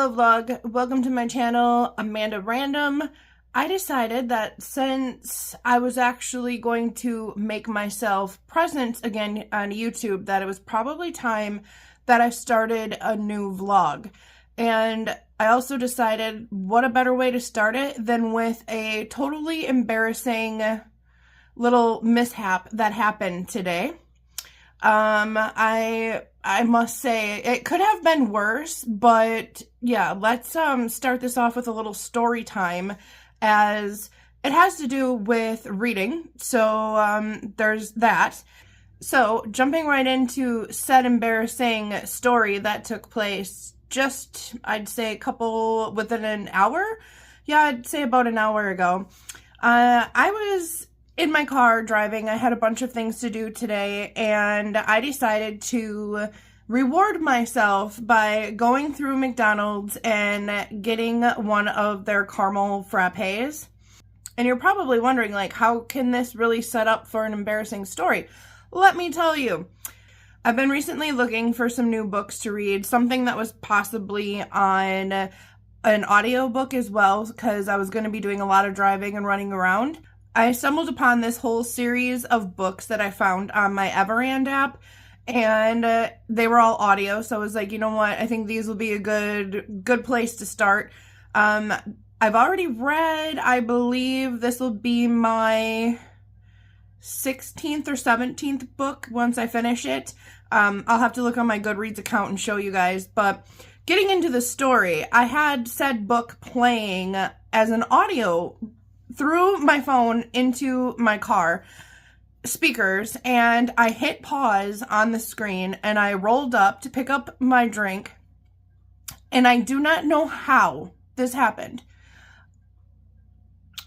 Hello vlog, welcome to my channel, Amanda Random. I decided that since I was actually going to make myself present again on YouTube, that it was probably time that I started a new vlog. And I also decided what a better way to start it than with a totally embarrassing little mishap that happened today. I must say it could have been worse, but yeah, let's start this off with a little story time, as it has to do with reading. So there's that. So jumping right into said embarrassing story that took place just, I'd say within an hour. Yeah, I'd say about an hour ago. I was in my car driving. I had a bunch of things to do today, and I decided to reward myself by going through McDonald's and getting one of their caramel frappes. And you're probably wondering, like, how can this really set up for an embarrassing story? Let me tell you. I've been recently looking for some new books to read, something that was possibly on an audiobook as well, because I was going to be doing a lot of driving and running around. I stumbled upon this whole series of books that I found on my RANT app, and they were all audio, so I was like, you know what, I think these will be a good place to start. I've already read, I believe this will be my 16th or 17th book once I finish it. I'll have to look on my Goodreads account and show you guys, but getting into the story, I had said book playing as an audio through my phone into my car speakers, and I hit pause on the screen and I rolled up to pick up my drink, and I do not know how this happened.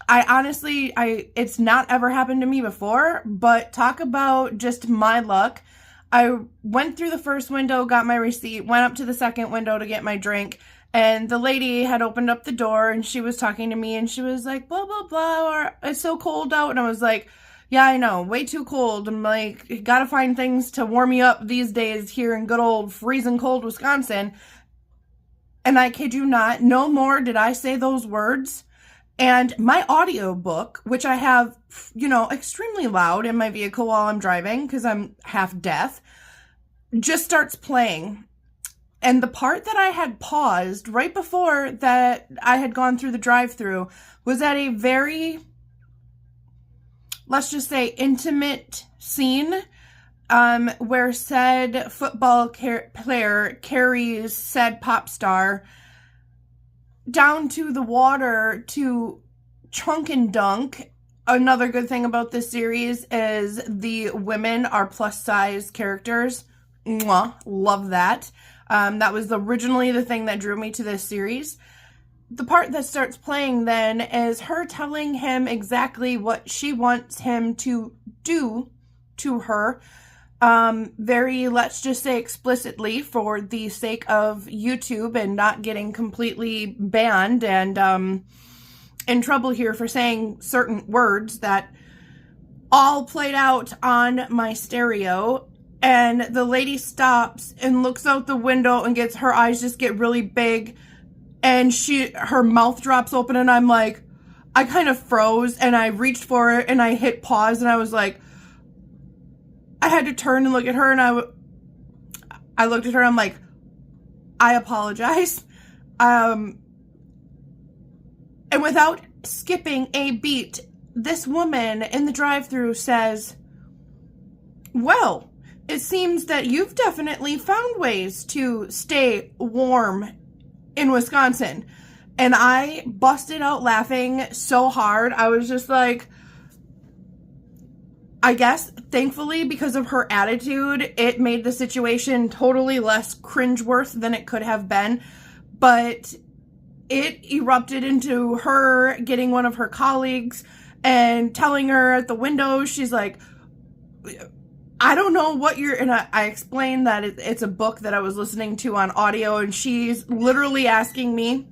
I honestly, it's not ever happened to me before, but talk about just my luck. I went through the first window, got my receipt, went up to the second window to get my drink, and the lady had opened up the door and she was talking to me and she was like, blah, blah, blah, or it's so cold out. And I was like, yeah, I know, way too cold. I'm like, gotta find things to warm me up these days here in good old freezing cold Wisconsin. And I kid you not, no more did I say those words. And my audiobook, which I have, you know, extremely loud in my vehicle while I'm driving because I'm half deaf, just starts playing. And the part that I had paused right before that I had gone through the drive-thru was at a very, let's just say, intimate scene where said football player carries said pop star down to the water to chunk and dunk. Another good thing about this series is the women are plus size characters. Mwah, love that. That was originally the thing that drew me to this series. The part that starts playing then is her telling him exactly what she wants him to do to her. Very, let's just say, explicitly for the sake of YouTube and not getting completely banned and in trouble here for saying certain words that all played out on my stereo. And the lady stops and looks out the window and her eyes just get really big, and her mouth drops open, and I'm like, I kind of froze and I reached for it and I hit pause, and I was like, I had to turn and look at her, and I looked at her and I'm like, I apologize. And without skipping a beat, this woman in the drive-thru says, well, it seems that you've definitely found ways to stay warm in Wisconsin. And I busted out laughing so hard. I was just like, I guess, thankfully, because of her attitude, it made the situation totally less cringeworthy than it could have been. But it erupted into her getting one of her colleagues and telling her at the window, she's like, I don't know what and I explained that it's a book that I was listening to on audio, and she's literally asking me,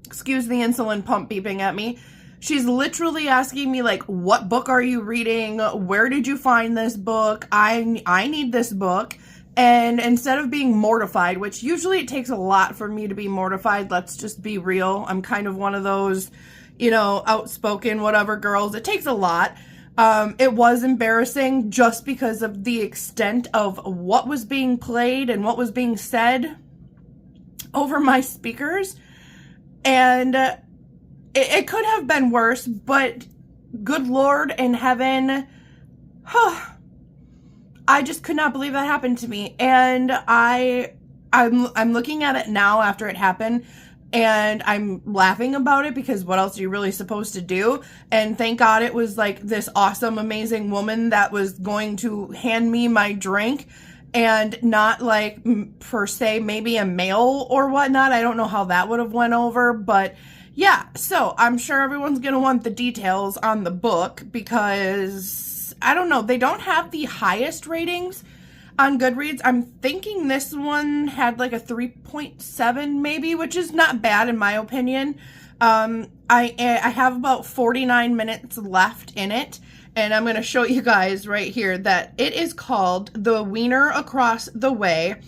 excuse the insulin pump beeping at me, she's literally asking me, like, what book are you reading? Where did you find this book? I need this book. And instead of being mortified, which usually it takes a lot for me to be mortified, let's just be real. I'm kind of one of those, you know, outspoken, whatever girls. It takes a lot. It was embarrassing just because of the extent of what was being played and what was being said over my speakers. And it could have been worse, but good Lord in heaven, I just could not believe that happened to me. And I'm looking at it now after it happened, and I'm laughing about it because what else are you really supposed to do? And thank God it was like this awesome, amazing woman that was going to hand me my drink, and not like per se maybe a male or whatnot. I don't know how that would have went over, but yeah. So I'm sure everyone's gonna want the details on the book because I don't know, they don't have the highest ratings on Goodreads. I'm thinking this one had like a 3.7 maybe, which is not bad in my opinion. I have about 49 minutes left in it, and I'm going to show you guys right here that it is called The Wiener Across the Way,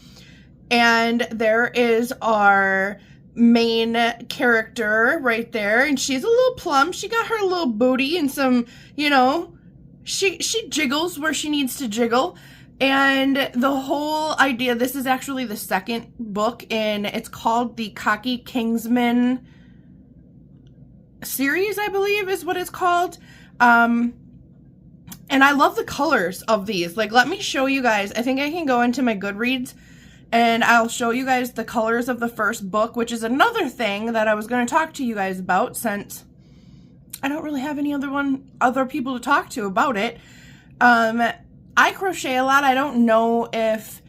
and there is our main character right there, and she's a little plump. She got her little booty and some, you know, she jiggles where she needs to jiggle. And the whole idea, this is actually the second book in, it's called the Cocky Kingsman series, I believe is what it's called. And I love the colors of these. Like, let me show you guys. I think I can go into my Goodreads and I'll show you guys the colors of the first book, which is another thing that I was going to talk to you guys about since I don't really have any other people to talk to about it. I crochet a lot. I don't know if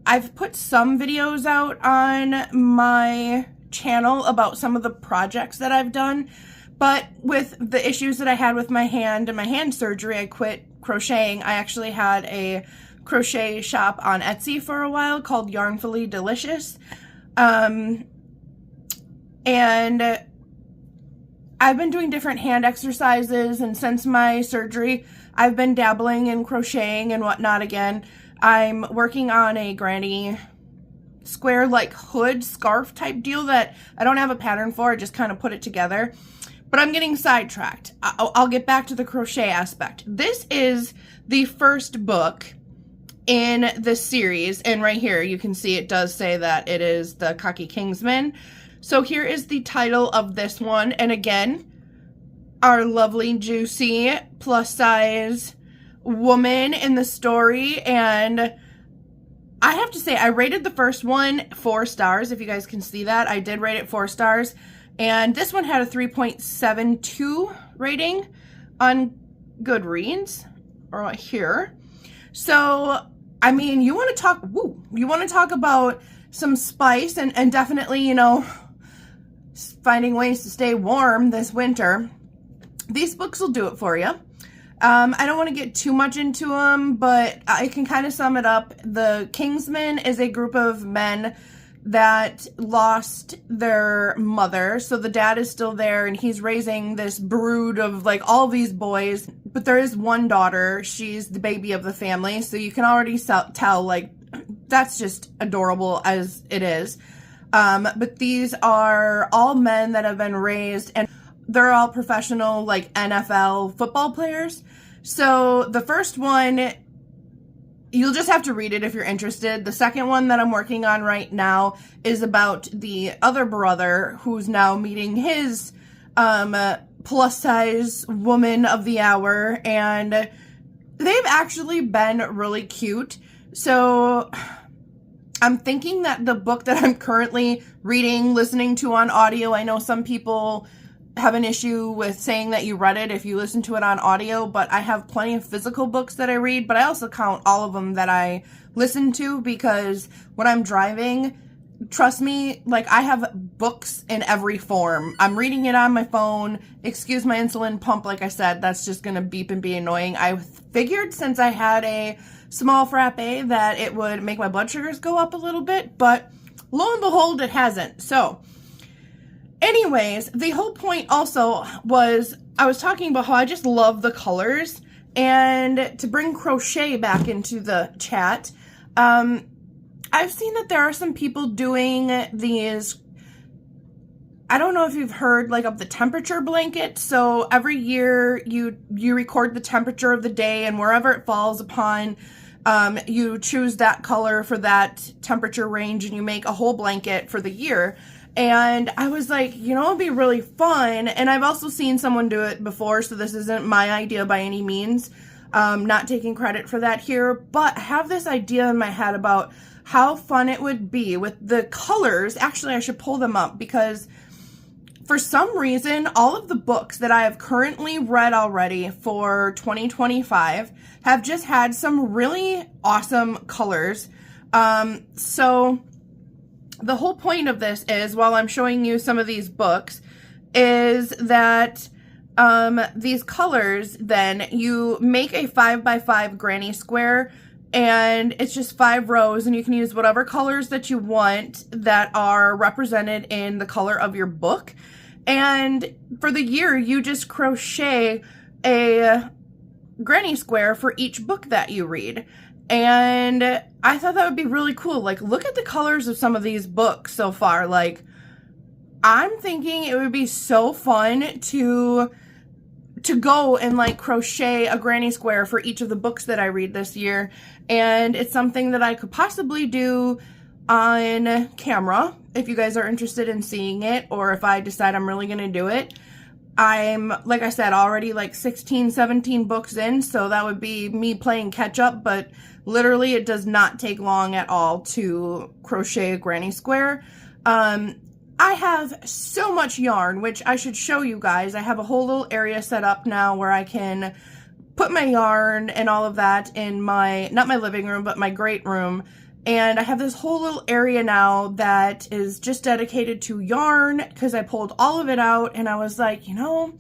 I've put some videos out on my channel about some of the projects that I've done, but with the issues that I had with my hand and my hand surgery, I quit crocheting. I actually had a crochet shop on Etsy for a while called Yarnfully Delicious. And I've been doing different hand exercises, and since my surgery, I've been dabbling in crocheting and whatnot again. I'm working on a granny square like hood scarf type deal that I don't have a pattern for. I just kind of put it together. But I'm getting sidetracked. I'll get back to the crochet aspect. This is the first book in the series, and right here you can see it does say that it is the Cocky Kingsman. So here is the title of this one, and again, our lovely, juicy, plus-size woman in the story. And I have to say, I rated the first one 4 stars, if you guys can see that. I did rate it 4 stars, and this one had a 3.72 rating on Goodreads, right here. So, I mean, you want to talk about some spice and definitely, you know, finding ways to stay warm this winter. These books will do it for you. I don't want to get too much into them, but I can kind of sum it up. The Kingsmen is a group of men that lost their mother. So the dad is still there, and he's raising this brood of like all these boys. But there is one daughter. She's the baby of the family. So you can already tell, like, that's just adorable as it is. But these are all men that have been raised, and they're all professional, like, NFL football players. So the first one, you'll just have to read it if you're interested. The second one that I'm working on right now is about the other brother who's now meeting his plus-size woman of the hour, and they've actually been really cute. So I'm thinking that the book that I'm currently reading, listening to on audio, I know some people have an issue with saying that you read it if you listen to it on audio, but I have plenty of physical books that I read, but I also count all of them that I listen to, because when I'm driving, trust me, like, I have books in every form. I'm reading it on my phone. Excuse my insulin pump, like I said, that's just gonna beep and be annoying. I figured since I had a small frappe that it would make my blood sugars go up a little bit, but lo and behold, it hasn't. So anyways, the whole point also was, I was talking about how I just love the colors, and to bring crochet back into the chat, I've seen that there are some people doing these, I don't know if you've heard like of the temperature blanket. So every year you record the temperature of the day, and wherever it falls upon, you choose that color for that temperature range, and you make a whole blanket for the year. And I was like, you know, it'd be really fun. And I've also seen someone do it before, so this isn't my idea by any means. Not taking credit for that here, but I have this idea in my head about how fun it would be with the colors. Actually, I should pull them up, because for some reason, all of the books that I have currently read already for 2025 have just had some really awesome colors. So the whole point of this is, while I'm showing you some of these books, is that these colors, then you make a 5x5 granny square, and it's just 5 rows, and you can use whatever colors that you want that are represented in the color of your book. And for the year, you just crochet a granny square for each book that you read. And I thought that would be really cool. Like, look at the colors of some of these books so far. Like, I'm thinking it would be so fun to go and like crochet a granny square for each of the books that I read this year. And it's something that I could possibly do on camera if you guys are interested in seeing it, or if I decide I'm really going to do it. I'm, like I said, already like 16, 17 books in, so that would be me playing catch up, but literally it does not take long at all to crochet a granny square. I have so much yarn, which I should show you guys. I have a whole little area set up now where I can put my yarn and all of that in my, not my living room, but my great room. And I have this whole little area now that is just dedicated to yarn, because I pulled all of it out and I was like, you know,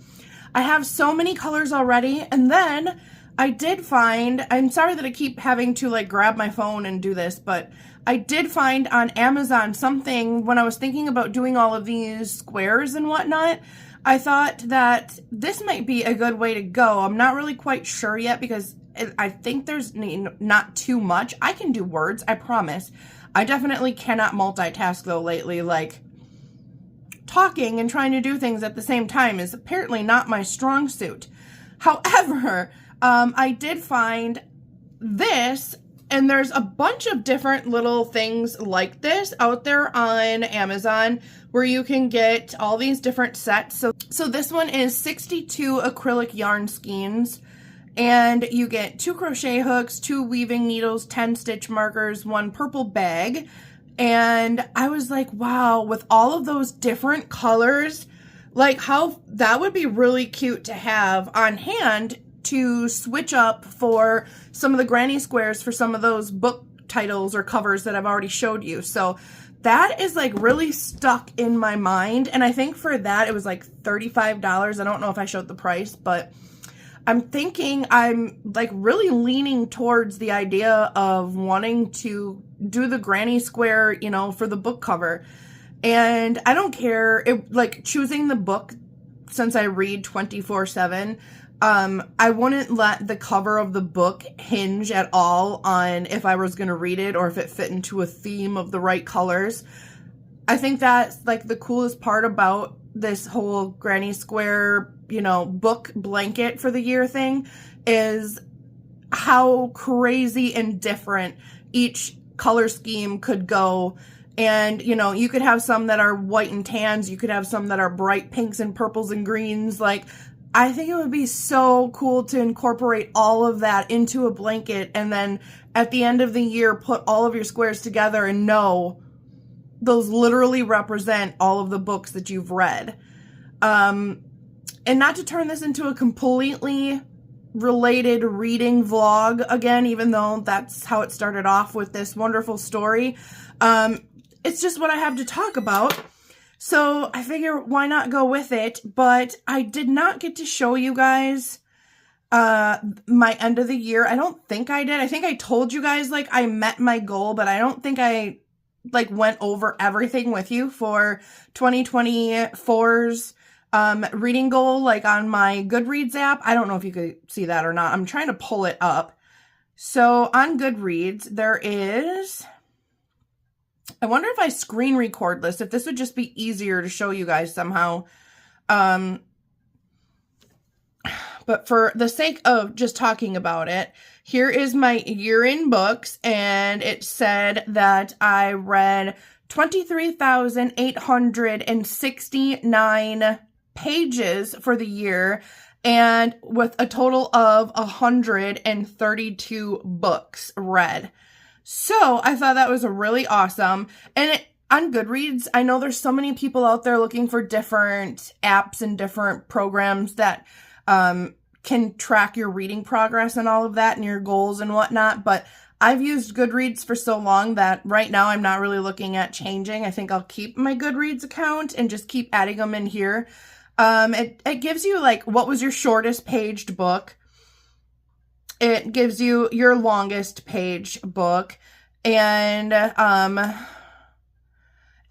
I have so many colors already. And then I did find, I'm sorry that I keep having to like grab my phone and do this, but I did find on Amazon something when I was thinking about doing all of these squares and whatnot. I thought that this might be a good way to go. I'm not really quite sure yet, because I think there's not too much. I can do words, I promise. I definitely cannot multitask though lately. Like, talking and trying to do things at the same time is apparently not my strong suit. However, I did find this, and there's a bunch of different little things like this out there on Amazon where you can get all these different sets. So this one is 62 acrylic yarn skeins, and you get 2 crochet hooks, 2 weaving needles, 10 stitch markers, 1 purple bag. And I was like, wow, with all of those different colors, like how that would be really cute to have on hand to switch up for some of the granny squares for some of those book titles or covers that I've already showed you. So that is like really stuck in my mind. And I think for that it was like $35. I don't know if I showed the price, but I'm thinking I'm like really leaning towards the idea of wanting to do the granny square, you know, for the book cover. And I don't care, like choosing the book, since I read 24/7, I wouldn't let the cover of the book hinge at all on if I was going to read it or if it fit into a theme of the right colors. I think that's like the coolest part about this whole granny square, you know, book blanket for the year thing, is how crazy and different each color scheme could go. And, you know, you could have some that are white and tans. You could have some that are bright pinks and purples and greens. Like, I think it would be so cool to incorporate all of that into a blanket, and then at the end of the year, put all of your squares together and know those literally represent all of the books that you've read. And not to turn this into a completely related reading vlog again, even though that's how it started off with this wonderful story. It's just what I have to talk about. So I figure why not go with it, but I did not get to show you guys my end of the year. I don't think I did. I think I told you guys like I met my goal, but I don't think I like went over everything with you for 2024's reading goal, like on my Goodreads app. I don't know if you could see that or not. I'm trying to pull it up. So on Goodreads, there is I wonder if I screen record this, if this would just be easier to show you guys somehow. But for the sake of just talking about it, here is my year in books, and it said that I read 23,869 pages for the year, and with a total of 132 books read. So I thought that was really awesome. And on Goodreads, I know there's so many people out there looking for different apps and different programs that can track your reading progress and all of that and your goals and whatnot. But I've used Goodreads for so long that right now I'm not really looking at changing. I think I'll keep my Goodreads account and just keep adding them in here. It gives you like what was your shortest paged book. It gives you your longest page book, and it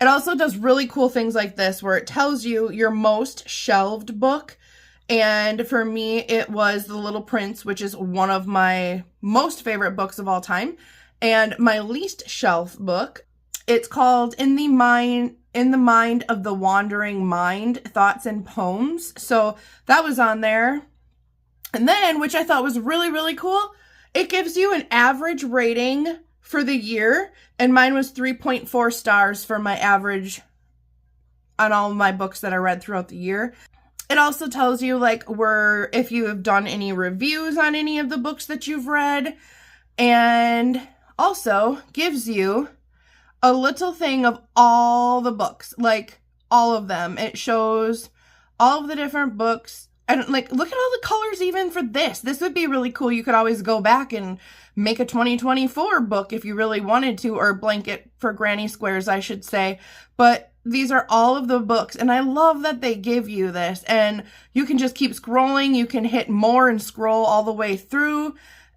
also does really cool things like this where it tells you your most shelved book. And for me, it was The Little Prince, which is one of my most favorite books of all time, and my least shelf book. It's called In the Mind of the Wandering Mind, Thoughts and Poems. So that was on there. And then, which I thought was really, really cool, it gives you an average rating for the year. And mine was 3.4 stars for my average on all of my books that I read throughout the year. It also tells you like if you have done any reviews on any of the books that you've read. And also gives you a little thing of all the books, like all of them. It shows all of the different books. And like, look at all the colors even for this. This would be really cool. You could always go back and make a 2024 book if you really wanted to, or blanket for granny squares, I should say. But these are all of the books, and I love that they give you this. And you can just keep scrolling. You can hit more and scroll all the way through.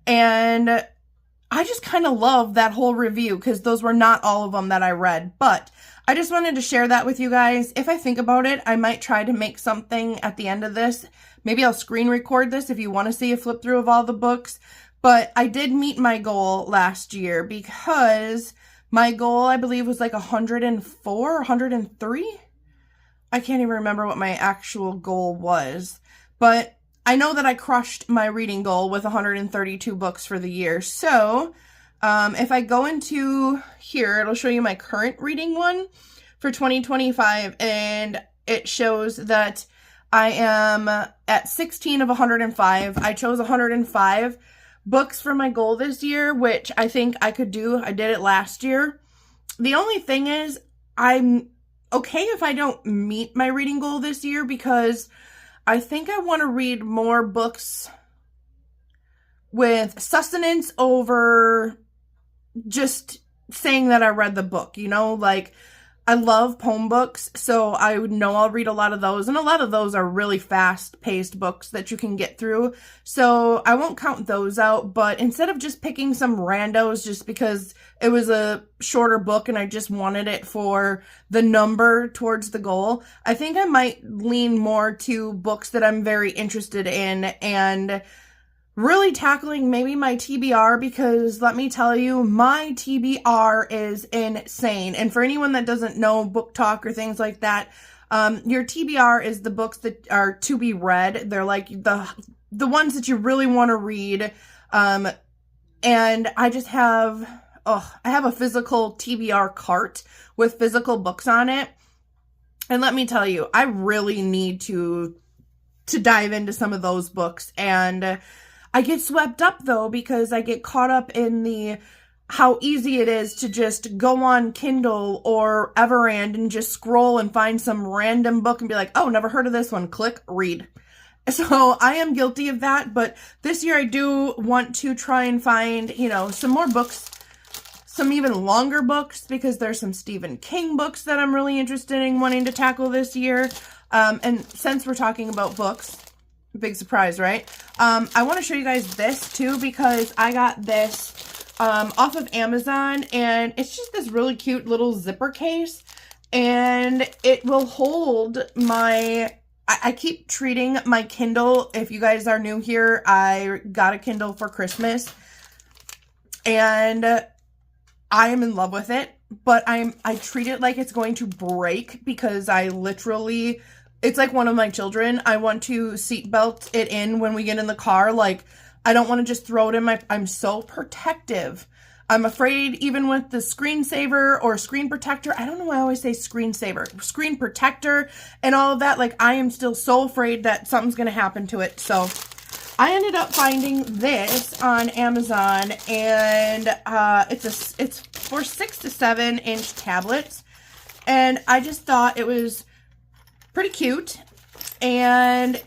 And I just kind of love that whole review because those were not all of them that I read. But I just wanted to share that with you guys. If I think about it, I might try to make something at the end of this. Maybe I'll screen record this if you want to see a flip through of all the books. But I did meet my goal last year because my goal, I believe, was like 104, 103. I can't even remember what my actual goal was. But I know that I crushed my reading goal with 132 books for the year. So if I go into here, it'll show you my current reading one for 2025. And it shows that I am at 16 of 105. I chose 105 books for my goal this year, which I think I could do. I did it last year. The only thing is I'm okay if I don't meet my reading goal this year because I think I want to read more books with sustenance over just saying that I read the book, you know, like I love poem books, so I know I'll read a lot of those, and a lot of those are really fast-paced books that you can get through, so I won't count those out. But instead of just picking some randos just because it was a shorter book and I just wanted it for the number towards the goal, I think I might lean more to books that I'm very interested in and really tackling maybe my TBR, because let me tell you, my TBR is insane. And for anyone that doesn't know book talk or things like that, your TBR is the books that are to be read. They're like the ones that you really want to read. And I just have, I have a physical TBR cart with physical books on it. And let me tell you, I really need to dive into some of those books. And I get swept up though because I get caught up in how easy it is to just go on Kindle or Everand and just scroll and find some random book and be like, oh, never heard of this one. Click, read. So I am guilty of that, but this year I do want to try and find, you know, some more books, some even longer books, because there's some Stephen King books that I'm really interested in wanting to tackle this year. And since we're talking about books, big surprise, right? I want to show you guys this too, because I got this off of Amazon, and it's just this really cute little zipper case, and it will hold my, I keep treating my Kindle. If you guys are new here, I got a Kindle for Christmas, and I am in love with it. but I treat it like it's going to break because I literally, it's like one of my children. I want to seatbelt it in when we get in the car. Like, I don't want to just throw it in I'm so protective. I'm afraid even with the screensaver or screen protector, I don't know why I always say screensaver, screen protector and all of that. Like, I am still so afraid that something's going to happen to it. So I ended up finding this on Amazon, and it's for 6 to 7 inch tablets, and I just thought it was pretty cute, and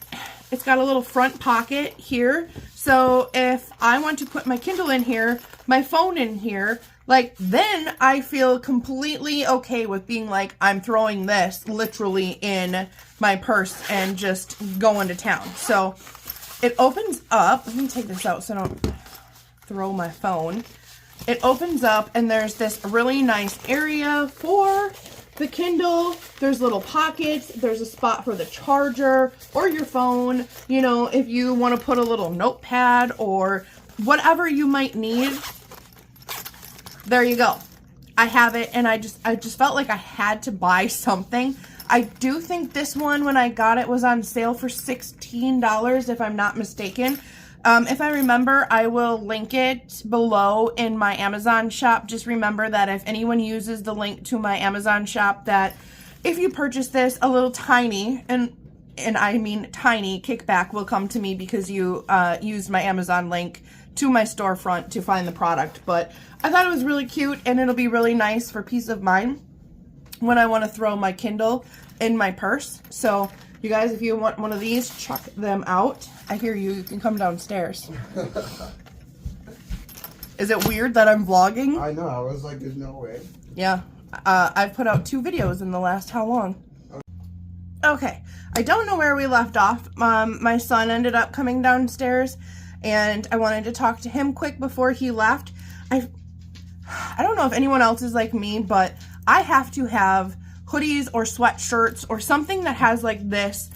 it's got a little front pocket here, so if I want to put my Kindle in here, my phone in here, like, then I feel completely okay with being like, I'm throwing this literally in my purse and just going to town. So it opens up. Let me take this out so I don't throw my phone. It opens up and there's this really nice area for the Kindle. There's little pockets. There's a spot for the charger or your phone. You know, if you want to put a little notepad or whatever you might need. There you go. I have it, and I just felt like I had to buy something. I do think this one, when I got it, was on sale for $16, if I'm not mistaken. If I remember, I will link it below in my Amazon shop. Just remember that if anyone uses the link to my Amazon shop, that if you purchase this, a little tiny, and I mean tiny, kickback will come to me because you used my Amazon link to my storefront to find the product. But I thought it was really cute, and it'll be really nice for peace of mind when I want to throw my Kindle in my purse. So you guys, if you want one of these, check them out. I hear you. You can come downstairs. Is it weird that I'm vlogging? I know. I was like, there's no way. Yeah. I've put out 2 videos in the last how long? Okay. I don't know where we left off. My son ended up coming downstairs, and I wanted to talk to him quick before he left. I don't know if anyone else is like me, but I have to have hoodies or sweatshirts or something that has like this,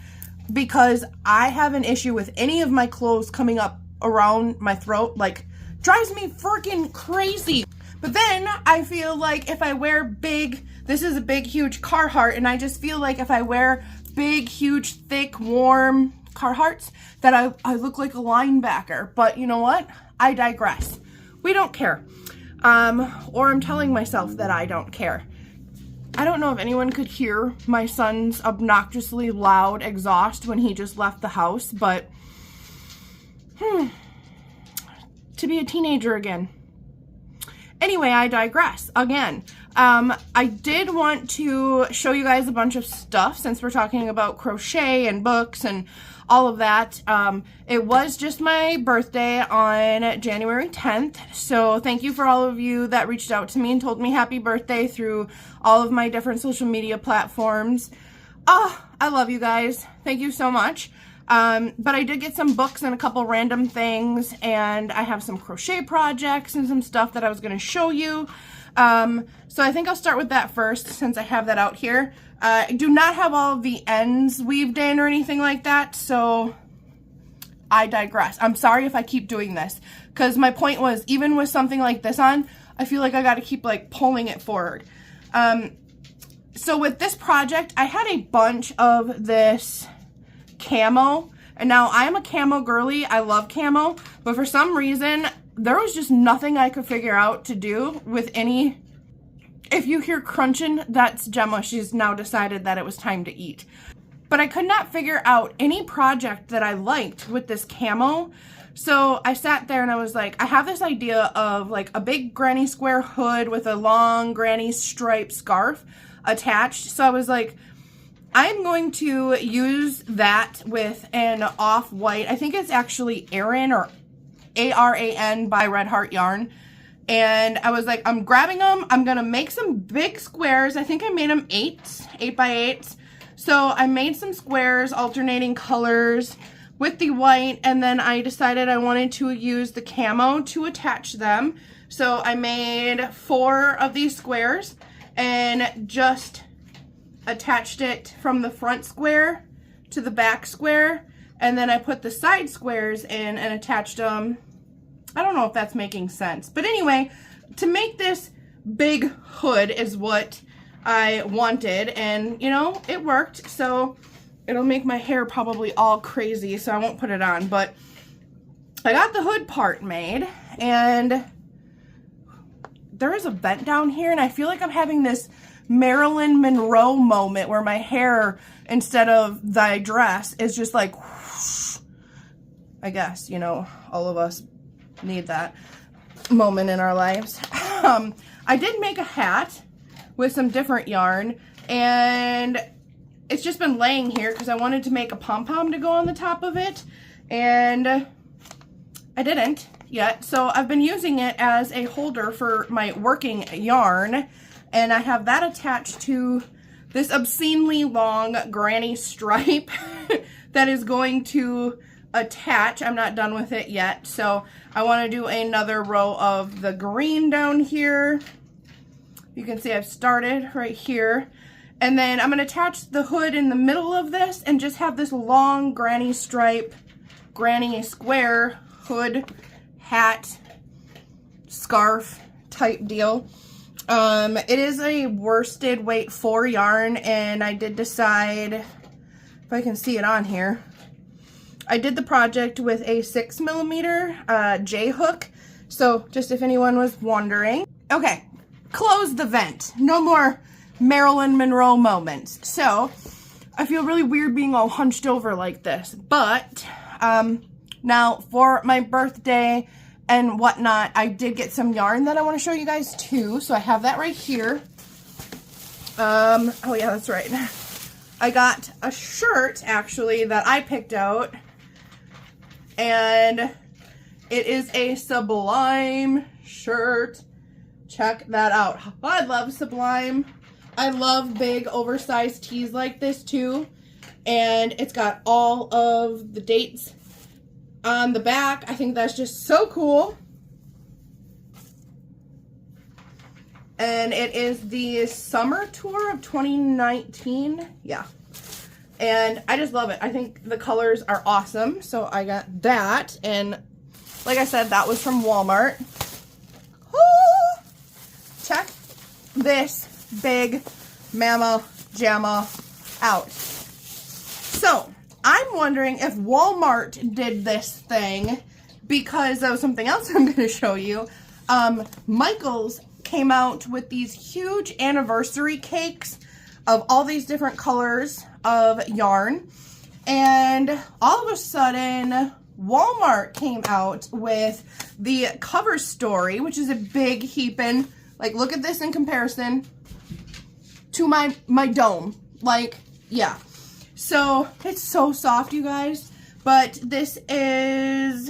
because I have an issue with any of my clothes coming up around my throat. Like, drives me freaking crazy. But then I feel like if I wear big, this is a big, huge Carhartt, and I just feel like if I wear big, huge, thick, warm Carhartts, that I look like a linebacker. But you know what? I digress. We don't care. Or I'm telling myself that I don't care. I don't know if anyone could hear my son's obnoxiously loud exhaust when he just left the house, but to be a teenager again. Anyway, I digress again. I did want to show you guys a bunch of stuff since we're talking about crochet and books and all of that. It was just my birthday on January 10th, so thank you for all of you that reached out to me and told me happy birthday through all of my different social media platforms. Oh, I love you guys. Thank you so much. But I did get some books and a couple random things, and I have some crochet projects and some stuff that I was going to show you. So I think I'll start with that first since I have that out here. I do not have all of the ends weaved in or anything like that, so I digress. I'm sorry if I keep doing this, because my point was, even with something like this on, I feel like I got to keep like pulling it forward. So with this project, I had a bunch of this camo, and now I'm a camo girly. I love camo, but for some reason there was just nothing I could figure out to do with any. If you hear crunching, that's Gemma. She's now decided that it was time to eat. But I could not figure out any project that I liked with this camo. So I sat there and I was like, I have this idea of like a big granny square hood with a long granny stripe scarf attached. So I was like, I'm going to use that with an off-white, I think it's actually Aran or A-R-A-N by Red Heart Yarn. And I was like, I'm grabbing them. I'm going to make some big squares. I think I made them 8 by 8. So I made some squares, alternating colors with the white. And then I decided I wanted to use the camo to attach them. So I made 4 of these squares and just attached it from the front square to the back square, and then I put the side squares in and attached them. I don't know if that's making sense, but anyway, to make this big hood is what I wanted, and you know, it worked. So it'll make my hair probably all crazy, so I won't put it on, but I got the hood part made, and there is a vent down here, and I feel like I'm having this Marilyn Monroe moment where my hair, instead of the dress, is just like whoosh. I guess, you know, all of us need that moment in our lives. I did make a hat with some different yarn, and it's just been laying here because I wanted to make a pom-pom to go on the top of it, and I didn't yet. So I've been using it as a holder for my working yarn, and I have that attached to this obscenely long granny stripe that is going to attach. I'm not done with it yet, so I want to do another row of the green down here. You can see I've started right here, and then I'm going to attach the hood in the middle of this and just have this long granny stripe, granny square hood, hat, scarf type deal. It is a worsted weight 4 yarn, and I did decide, if I can see it on here, I did the project with a 6mm J hook, so just if anyone was wondering. Okay, close the vent. No more Marilyn Monroe moments. So I feel really weird being all hunched over like this, but now for my birthday and whatnot, I did get some yarn that I want to show you guys too. So I have that right here. Oh yeah, that's right. I got a shirt actually that I picked out, and it is a Sublime shirt. Check that out. I love Sublime. I love big oversized tees like this too, and it's got all of the dates on the back. I think that's just so cool. And it is the summer tour of 2019. Yeah. And I just love it. I think the colors are awesome. So I got that. And like I said, that was from Walmart. Ooh, check this big mama jamma out. So I'm wondering if Walmart did this thing because of something else I'm going to show you. Michaels came out with these huge anniversary cakes of all these different colors of yarn, and all of a sudden Walmart came out with the cover story, which is a big heaping, like, look at this in comparison to my dome, like, yeah. So it's so soft, you guys, but this is,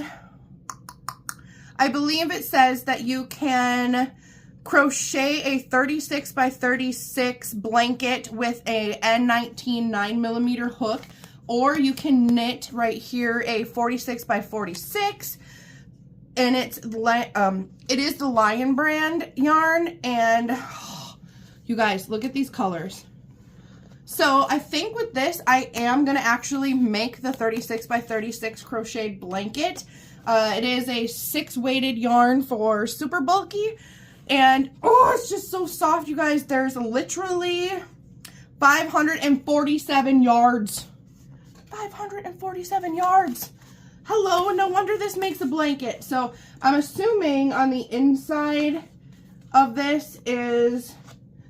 I believe it says that you can crochet a 36 by 36 blanket with a N19 9mm hook, or you can knit right here a 46 by 46, and it is the Lion brand yarn, and oh, you guys, look at these colors. So I think with this, I am going to actually make the 36 by 36 crocheted blanket. It is a 6-weighted yarn for super bulky. And, oh, it's just so soft, you guys. There's literally 547 yards. 547 yards. Hello, no wonder this makes a blanket. So I'm assuming on the inside of this is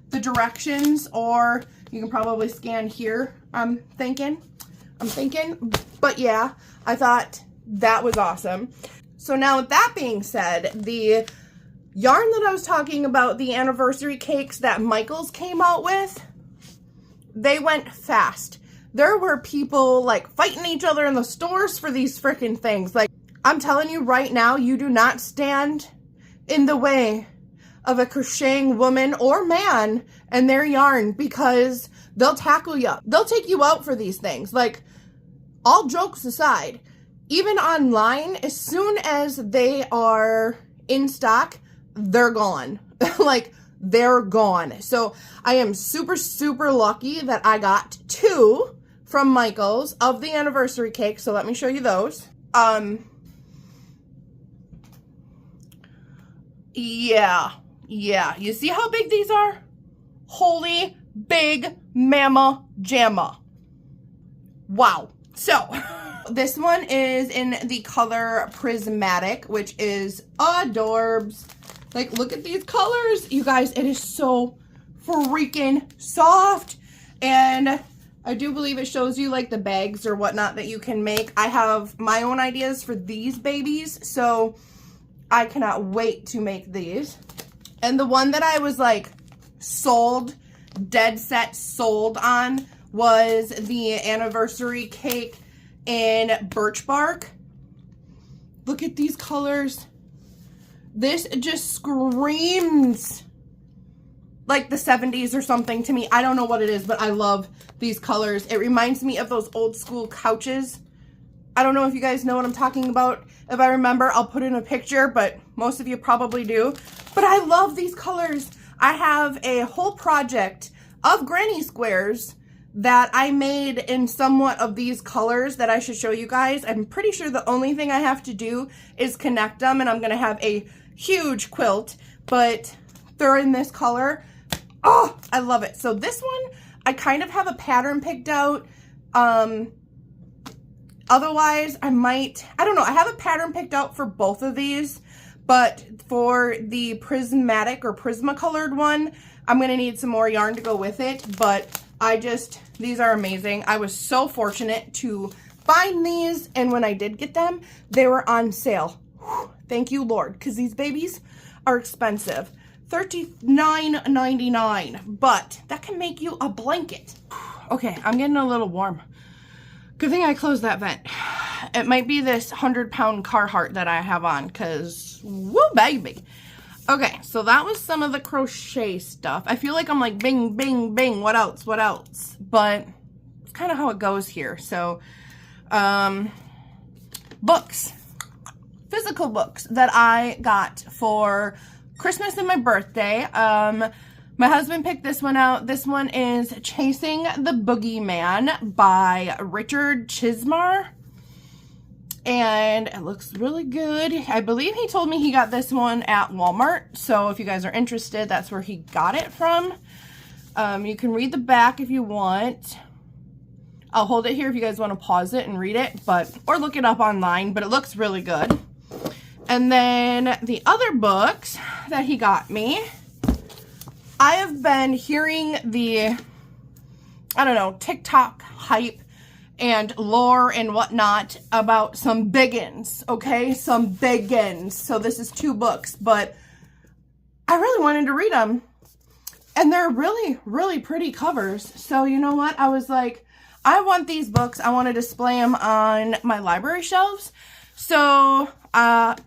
the directions, or you can probably scan here, I'm thinking. But yeah, I thought that was awesome. So now with that being said, the yarn that I was talking about, the anniversary cakes that Michaels came out with, they went fast. There were people like fighting each other in the stores for these freaking things. Like, I'm telling you right now, you do not stand in the way of a crocheting woman or man and their yarn, because they'll tackle you. They'll take you out for these things. Like, all jokes aside, even online, as soon as they are in stock, they're gone. Like, they're gone. So I am super, super lucky that I got 2 from Michaels of the anniversary cake. So let me show you those. Yeah, Yeah, you see how big these are? Holy big mama jamma. Wow. So, this one is in the color Prismatic, which is adorbs. Like, look at these colors. You guys, it is so freaking soft. And I do believe it shows you like the bags or whatnot that you can make. I have my own ideas for these babies, so I cannot wait to make these. And the one that I was like sold, dead set sold on was the anniversary cake in birch bark. Look at these colors. This just screams like the 70s or something to me. I don't know what it is, but I love these colors. It reminds me of those old school couches. I don't know if you guys know what I'm talking about. If I remember, I'll put in a picture, but most of you probably do. But I love these colors. I have a whole project of granny squares that I made in somewhat of these colors that I should show you guys. I'm pretty sure the only thing I have to do is connect them, and I'm going to have a huge quilt, but they're in this color. Oh, I love it. So this one, I kind of have a pattern picked out. Otherwise, I don't know. I have a pattern picked out for both of these, but for the prismatic or prismacolored one, I'm going to need some more yarn to go with it, but these are amazing. I was so fortunate to find these, and when I did get them, they were on sale. Whew, thank you, Lord, because these babies are expensive. $39.99, but that can make you a blanket. Okay, I'm getting a little warm. Good thing I closed that vent. It might be this 100-pound Carhartt that I have on, because woo, baby. Okay, so that was some of the crochet stuff. I feel like I'm like bing, bing, bing. What else? What else? But it's kind of how it goes here. So, books. Physical books that I got for Christmas and my birthday. My husband picked this one out. This one is Chasing the Boogeyman by Richard Chismar. And it looks really good. I believe he told me he got this one at Walmart. So if you guys are interested, that's where he got it from. You can read the back if you want. I'll hold it here if you guys want to pause it and read it, or look it up online, but it looks really good. And then the other books that he got me, I have been hearing the, I don't know, TikTok hype and lore and whatnot about some biggins, okay? Some biggins. So this is 2 books, but I really wanted to read them. And they're really, really pretty covers. So you know what? I was like, I want these books. I want to display them on my library shelves. So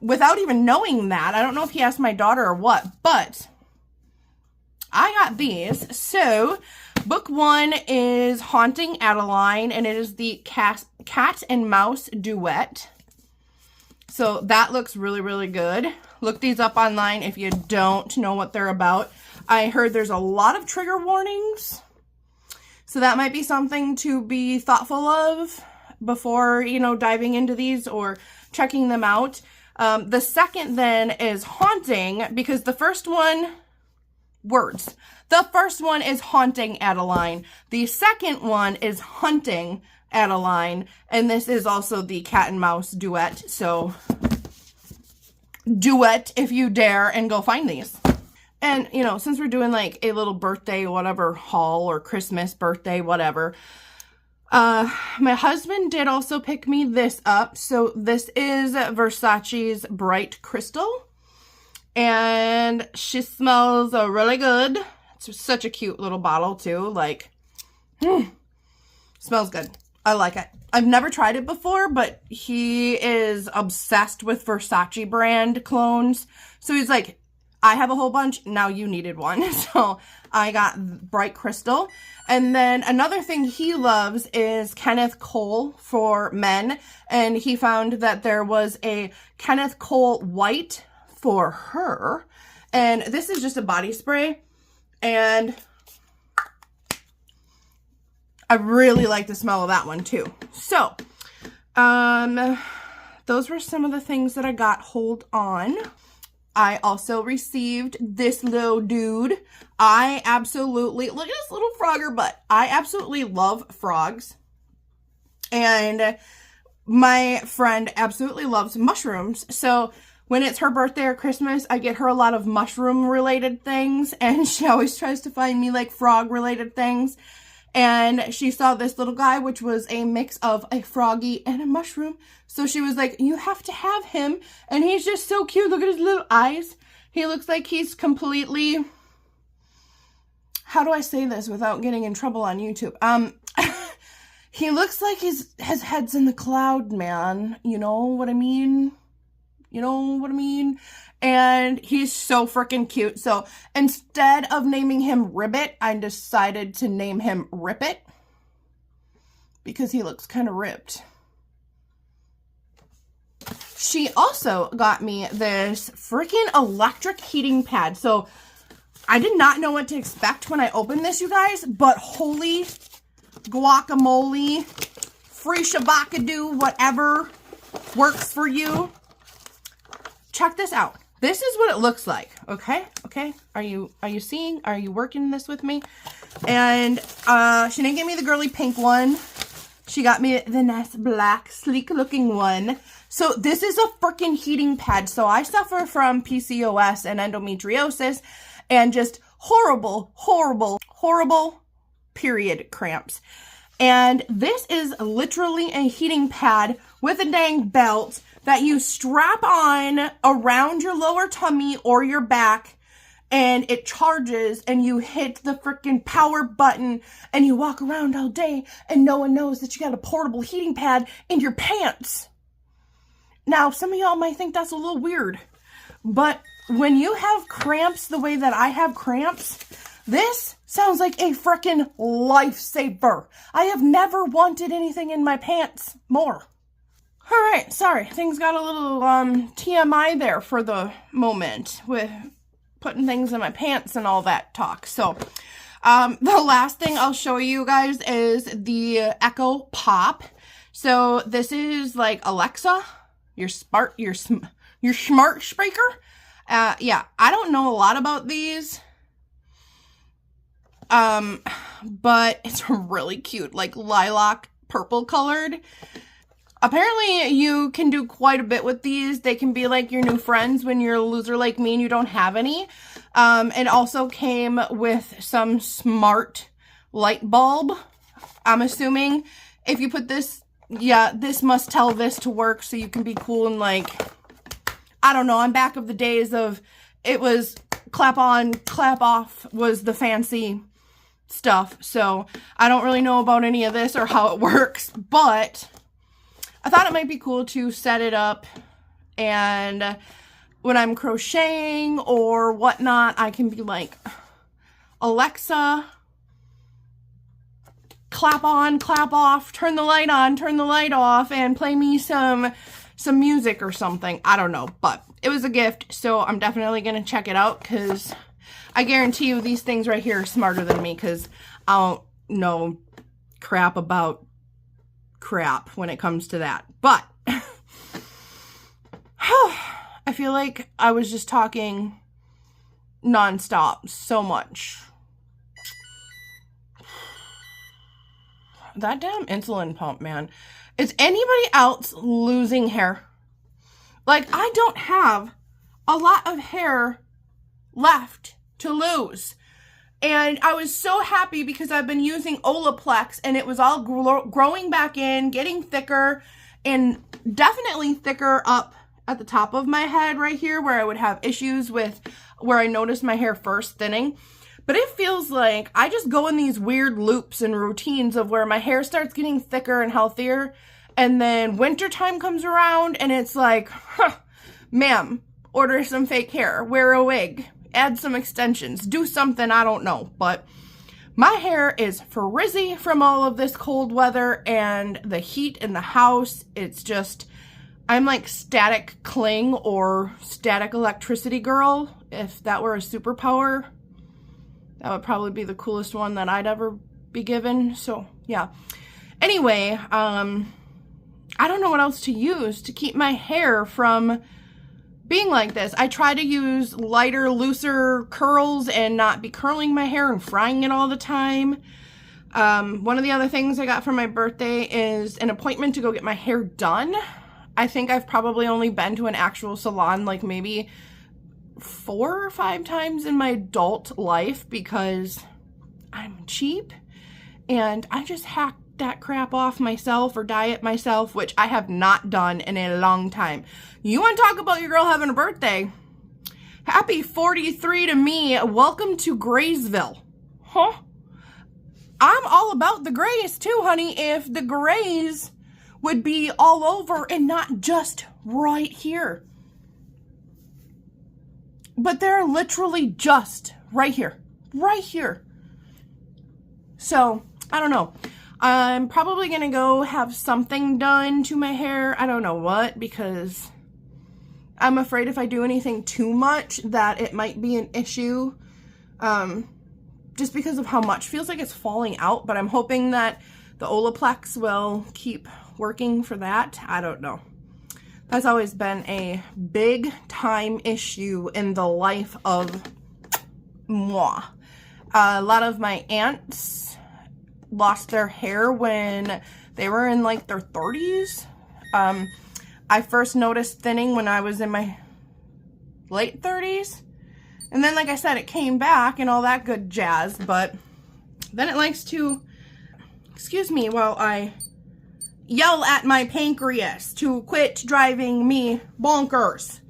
without even knowing that, I don't know if he asked my daughter or what, but I got these. So book 1 is Haunting Adeline, and it is the cat and mouse duet. So that looks really, really good. Look these up online if you don't know what they're about. I heard there's a lot of trigger warnings, so that might be something to be thoughtful of before, you know, diving into these or checking them out. The second then is Haunting, because the first one, words. The first one is Haunting Adeline. The second one is Hunting Adeline. And this is also the cat and mouse duet. So do it if you dare and go find these. And, you know, since we're doing like a little birthday, whatever, haul or Christmas, birthday, whatever, my husband did also pick me this up. So this is Versace's Bright Crystal. And she smells really good. It's such a cute little bottle too. Like, smells good. I like it. I've never tried it before, but he is obsessed with Versace brand clones. So he's like, I have a whole bunch. Now you needed one. So I got Bright Crystal. And then another thing he loves is Kenneth Cole for men. And he found that there was a Kenneth Cole white for her. And this is just a body spray. And I really like the smell of that one too. So, those were some of the things that I got. Hold on. I also received this little dude. I absolutely, look at this little frogger butt. I absolutely love frogs. And my friend absolutely loves mushrooms. So when it's her birthday or Christmas, I get her a lot of mushroom related things. And she always tries to find me like frog related things. And she saw this little guy, which was a mix of a froggy and a mushroom. So she was like, you have to have him. And he's just so cute. Look at his little eyes. He looks like he's completely... How do I say this without getting in trouble on YouTube? He looks like his head's in the cloud, man. You know what I mean? You know what I mean? And he's so freaking cute. So instead of naming him Ribbit, I decided to name him Rippit because he looks kind of ripped. She also got me this freaking electric heating pad. So I did not know what to expect when I opened this, you guys, but holy guacamole, free shabakadoo, whatever works for you. Check this out. This is what it looks like. Okay. Are you seeing? Are you working this with me? And she didn't give me the girly pink one. She got me the nice black, sleek looking one. So this is a freaking heating pad. So I suffer from PCOS and endometriosis and just horrible period cramps. And this is literally a heating pad with a dang belt that you strap on around your lower tummy or your back, and it charges, and you hit the freaking power button, and you walk around all day, and no one knows that you got a portable heating pad in your pants. Now, some of y'all might think that's a little weird, but when you have cramps the way that I have cramps, this sounds like a freaking lifesaver. I have never wanted anything in my pants more. All right, sorry, things got a little TMI there for the moment with putting things in my pants and all that talk. So the last thing I'll show you guys is the Echo Pop. So this is like Alexa, your smart speaker. Yeah, I don't know a lot about these, but it's really cute, like lilac purple colored. Apparently, you can do quite a bit with these. They can be like your new friends when you're a loser like me and you don't have any. It also came with some smart light bulb. I'm assuming if you put this, yeah, this must tell this to work so you can be cool and like, I don't know, I'm back of the days of it was clap on, clap off was the fancy stuff. So I don't really know about any of this or how it works, but I thought it might be cool to set it up, and when I'm crocheting or whatnot, I can be like, Alexa, clap on, clap off, turn the light on, turn the light off, and play me some music or something. I don't know, but it was a gift, so I'm definitely going to check it out, because I guarantee you these things right here are smarter than me, because I don't know crap about crap when it comes to that. But I feel like I was just talking nonstop so much. That damn insulin pump, man. Is anybody else losing hair? Like, I don't have a lot of hair left to lose. And I was so happy because I've been using Olaplex and it was all growing back in, getting thicker, and definitely thicker up at the top of my head right here where I would have issues with where I noticed my hair first thinning. But it feels like I just go in these weird loops and routines of where my hair starts getting thicker and healthier, and then wintertime comes around and it's like, ma'am, order some fake hair, wear a wig, add some extensions, do something, I don't know. But my hair is frizzy from all of this cold weather and the heat in the house. It's just, I'm like static cling or static electricity girl. If that were a superpower, that would probably be the coolest one that I'd ever be given. So yeah. Anyway, I don't know what else to use to keep my hair from being like this, I try to use lighter, looser curls and not be curling my hair and frying it all the time. One of the other things I got for my birthday is an appointment to go get my hair done. I think I've probably only been to an actual salon like maybe 4 or 5 times in my adult life because I'm cheap and I just hack that crap off myself or dye it myself, which I have not done in a long time. You want to talk about your girl having a birthday? Happy 43 to me. Welcome to Graysville. Huh? I'm all about the grays too, honey. If the grays would be all over and not just right here. But they're literally just right here. Right here. So, I don't know. I'm probably going to go have something done to my hair. I don't know what, because I'm afraid if I do anything too much that it might be an issue. Just because of how much. Feels like it's falling out, but I'm hoping that the Olaplex will keep working for that. I don't know. That's always been a big time issue in the life of moi. A lot of my aunts lost their hair when they were in like their 30s. I first noticed thinning when I was in my late 30s. And then, like I said, it came back and all that good jazz. But then it likes to, excuse me while I yell at my pancreas to quit driving me bonkers.